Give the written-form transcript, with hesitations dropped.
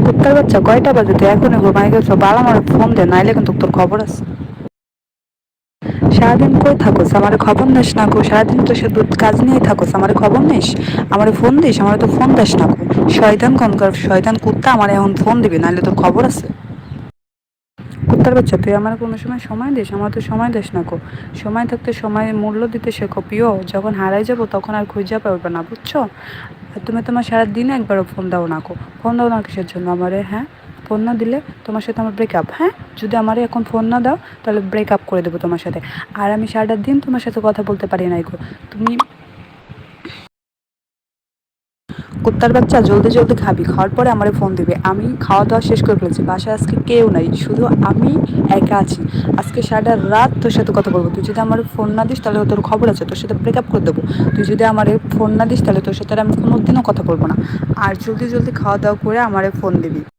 কুত্তার বাচ্চা, কয়টা বাজে? তুই এখনই ঘুমাই গেছো? বাল আমার ফোন দে, নাইলে কিন্তু তোর খবর আছে। সারাদিন কই থাকোস? আমার খবর নিস না কো? সারাদিন তো শুধু কাজ নিয়েই থাকোস, আমার খবর নিস? আমার ফোন দিস? আমার তো ফোন দিস না কো? শয়তান কোনকার শয়তান কুত্তা, আমার এখন ফোন দিবি, নাইলে তোর খবর আছে। কুত্তার বাচ্চা, তুই আমার কোনো সময় সময় দিস? আমার তো সময় দিস না কো। সময় থাকতে সময়ের মূল্য দিতে শেখো প্রিয়। যখন হারাই যাবো তখন আর খুঁজে পারবে না, বুঝছো? আর তুমি তোমার সারাদিনে একবারও ফোন দাও না কো। ফোন দাও না কিসের জন্য আমারে? হ্যাঁ, ফোন না দিলে তোমার সাথে আমার ব্রেকআপ। হ্যাঁ, যদি আমারে এখন ফোন না দাও তাহলে ব্রেকআপ করে দেবো তোমার সাথে। আর আমি সারাটা দিন তোমার সাথে কথা বলতে পারি নাই গো। তুমি কুত্তার বাচ্চা, জলদি জলদি খাবি, খাওয়ার পরে আমারে ফোন দিবে। আমি খাওয়া দাওয়া শেষ করে ফেলেছি, বাসায় আজকে কেউ নাই, শুধু আমি একা আছি। আজকে সারাটা রাত তোর সাথে কথা বলবো। তুই যদি আমার ফোন না দিস তাহলে তোর খবর আছে, তোর সাথে ব্রেকআপ করে দেবো। তুই যদি আমার ফোন না দিস তাহলে তোর সাথে আর আমি কোনোদিনও কথা বলবো না। আর জলদি জলদি খাওয়া দাওয়া করে আমারে ফোন দিবি।